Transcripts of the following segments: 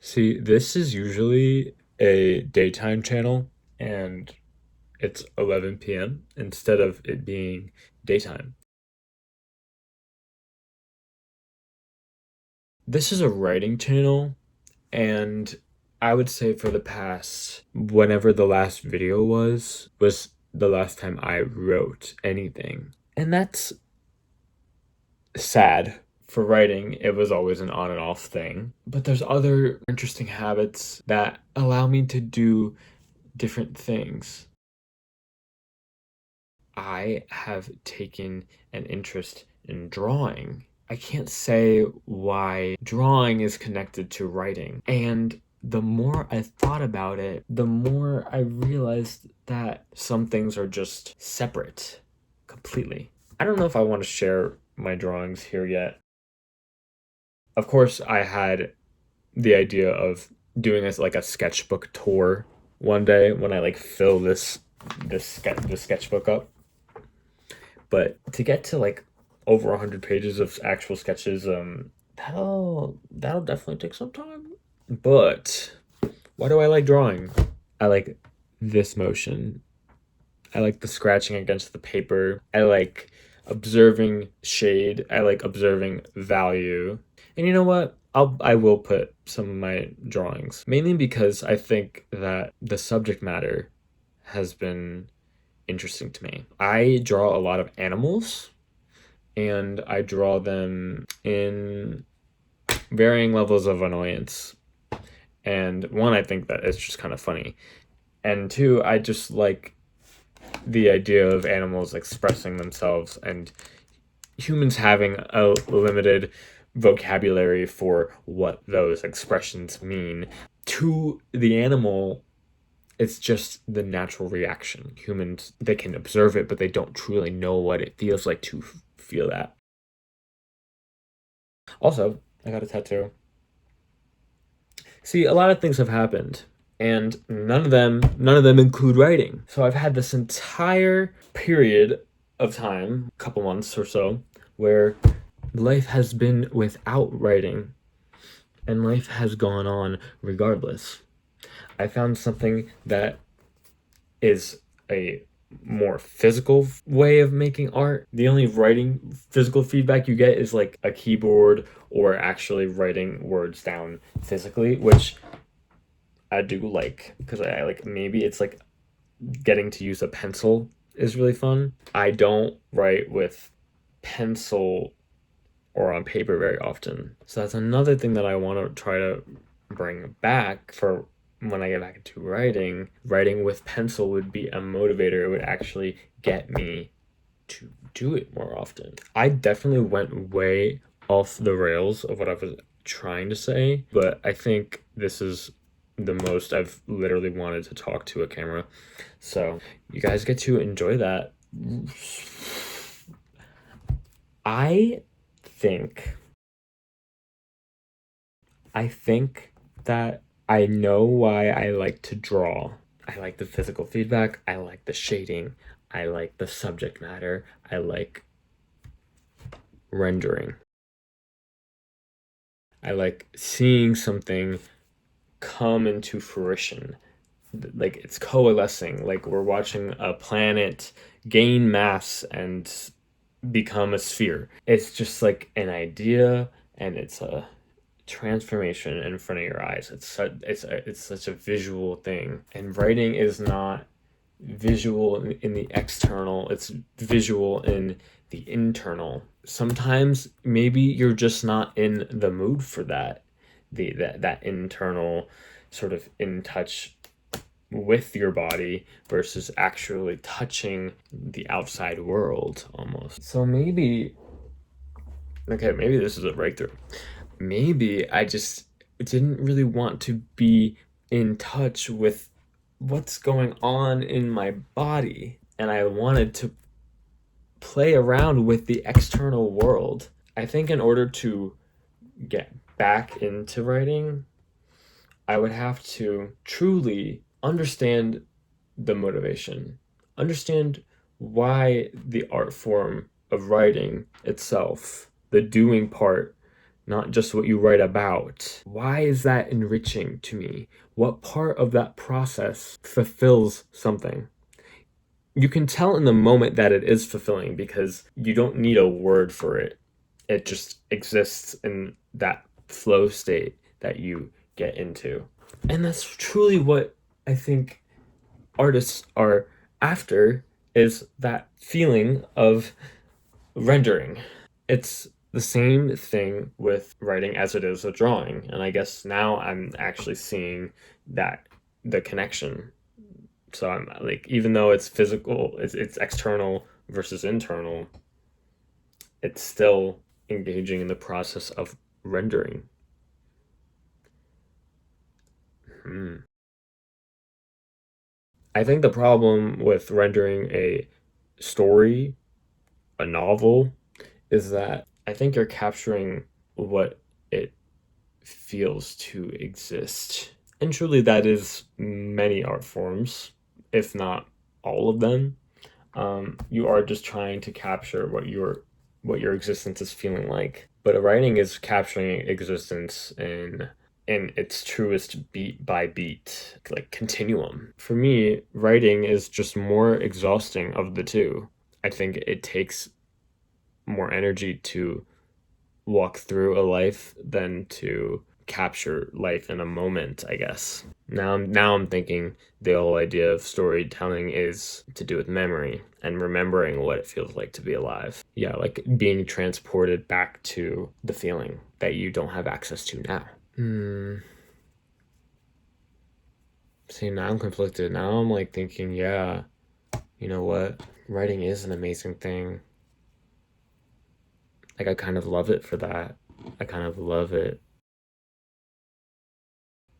See, this is usually a daytime channel and it's 11 p.m. instead of it being daytime. This is a writing channel, and I would say for the past, whenever the last video was the last time I wrote anything. And that's sad. For writing, it was always an on and off thing. But there's other interesting habits that allow me to do different things. I have taken an interest in drawing. I can't say why drawing is connected to writing. And the more I thought about it, the more I realized that some things are just separate completely. I don't know if I want to share my drawings here yet. Of course, I had the idea of doing this like a sketchbook tour one day when I like fill this sketchbook up. But to get to like over 100 pages of actual sketches, that'll definitely take some time. But why do I like drawing? I like this motion. I like the scratching against the paper. I like observing shade. I like observing value. And you know what? I will put some of my drawings, mainly because I think that the subject matter has been interesting to me. I draw a lot of animals, and I draw them in varying levels of annoyance. And one, I think that it's just kind of funny. And two, I just like the idea of animals expressing themselves and humans having a limited vocabulary for what those expressions mean. To the animal, it's just the natural reaction. Humans, they can observe it, but they don't truly know what it feels like to feel that. Also, I got a tattoo. See, a lot of things have happened, and none of them include writing. So I've had this entire period of time, a couple months or so, where life has been without writing, and life has gone on regardless. I found something that is a more physical way of making art. The only writing physical feedback you get is like a keyboard or actually writing words down physically, which I do like because I like maybe it's like getting to use a pencil is really fun. I don't write with pencil or on paper very often. So that's another thing that I want to try to bring back for when I get back into writing. Writing with pencil would be a motivator. It would actually get me to do it more often. I definitely went way off the rails of what I was trying to say, but I think this is the most I've literally wanted to talk to a camera. So you guys get to enjoy that. I think I think that I know why I like to draw. I like the physical feedback, I like the shading, I like the subject matter, I like rendering. I like seeing something come into fruition. Like it's coalescing, like we're watching a planet gain mass and become a sphere. It's just like an idea, and it's a transformation in front of your eyes. It's such a visual thing, and writing is not visual in the external. It's visual in the internal. Sometimes maybe you're just not in the mood for that. That internal sort of in touch with your body versus actually touching the outside world almost. So maybe okay, maybe this is a breakthrough. Maybe I just didn't really want to be in touch with what's going on in my body, and I wanted to play around with the external world. I think in order to get back into writing, I would have to truly understand the motivation, understand why the art form of writing itself, the doing part, not just what you write about. Why is that enriching to me? What part of that process fulfills something? You can tell in the moment that it is fulfilling because you don't need a word for it. It just exists in that flow state that you get into. And that's truly what I think artists are after, is that feeling of rendering. It's the same thing with writing as it is a drawing. And I guess now I'm actually seeing that the connection. So I'm like, even though it's physical, it's external versus internal, it's still engaging in the process of rendering. Hmm. I think the problem with rendering a story, a novel, is that I think you're capturing what it feels to exist. And truly, that is many art forms, if not all of them. You are just trying to capture what your existence is feeling like. But a writing is capturing existence in its truest beat by beat, like continuum. For me, writing is just more exhausting of the two. I think it takes more energy to walk through a life than to capture life in a moment, I guess. Now I'm thinking the whole idea of storytelling is to do with memory and remembering what it feels like to be alive. Yeah, like being transported back to the feeling that you don't have access to now. See, now I'm conflicted. Now I'm like thinking, yeah, you know what? Writing is an amazing thing. Like, I kind of love it for that. I kind of love it.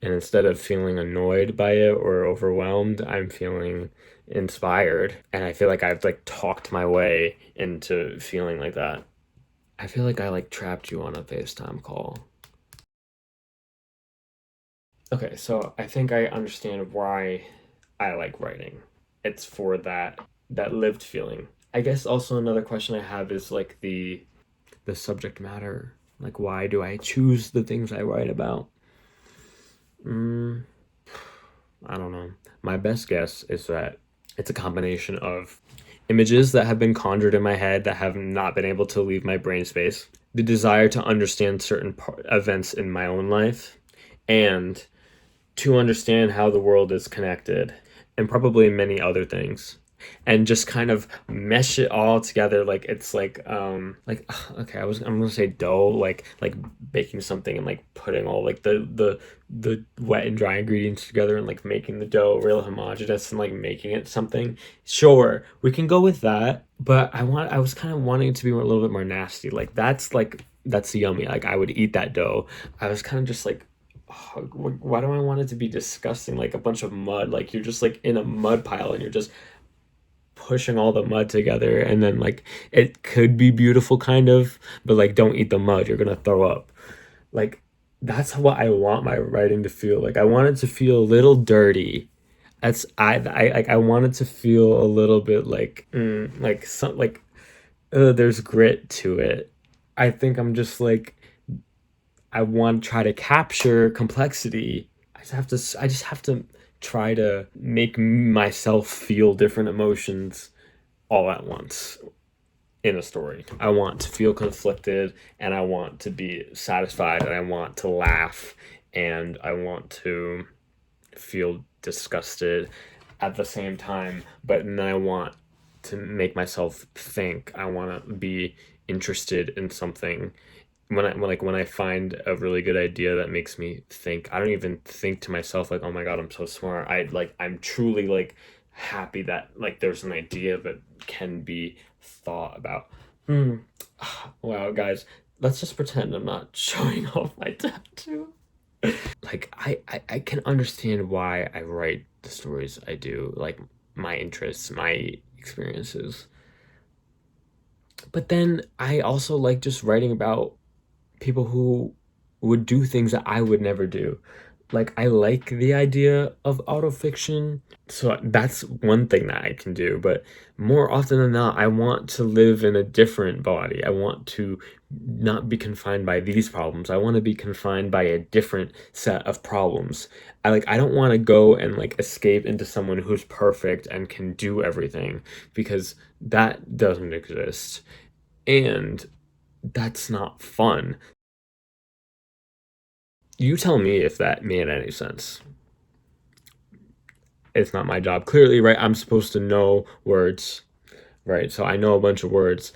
And instead of feeling annoyed by it or overwhelmed, I'm feeling inspired. And I feel like I've like talked my way into feeling like that. I feel like I like trapped you on a FaceTime call. Okay, so I think I understand why I like writing. It's for that lived feeling. I guess also another question I have is like the subject matter. Like, why do I choose the things I write about? Mm, I don't know. My best guess is that it's a combination of images that have been conjured in my head that have not been able to leave my brain space, the desire to understand certain events in my own life, and to understand how the world is connected, and probably many other things, and just kind of mesh it all together. Like it's like okay, I'm gonna say dough, like baking something and like putting all like the wet and dry ingredients together and like making the dough real homogeneous and like making it something. Sure, we can go with that, but I was kind of wanting it to be a little bit more nasty. That's yummy. Like I would eat that dough. I was kind of just like, oh, why do I want it to be disgusting? Like a bunch of mud. Like you're just like in a mud pile and you're just pushing all the mud together, and then like it could be beautiful kind of, but like don't eat the mud, you're gonna throw up. Like that's what I want my writing to feel like. I want it to feel a little dirty. That's I want it to feel a little bit like like some like there's grit to it. I think I'm just like, I want to try to capture complexity. I just have to try to make myself feel different emotions all at once in a story. I want to feel conflicted, and I want to be satisfied, and I want to laugh, and I want to feel disgusted at the same time, but then I want to make myself think. I want to be interested in something. When I find a really good idea that makes me think, I don't even think to myself like, "Oh my God, I'm so smart." I'm truly like happy that like there's an idea that can be thought about. Hmm. Wow, guys, let's just pretend I'm not showing off my tattoo. Like I can understand why I write the stories I do, like my interests, my experiences. But then I also like just writing about people who would do things that I would never do. Like I like the idea of autofiction, so that's one thing that I can do. But more often than not, I want to live in a different body. I want to not be confined by these problems. I want to be confined by a different set of problems. I don't want to go and like escape into someone who's perfect and can do everything, because that doesn't exist. And that's not fun. You tell me if that made any sense. It's not my job. Clearly, right? I'm supposed to know words, right? So I know a bunch of words.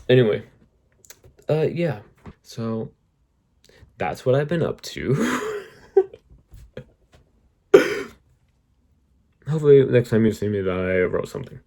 Anyway, yeah. So that's what I've been up to. Hopefully, next time you see me, that I wrote something.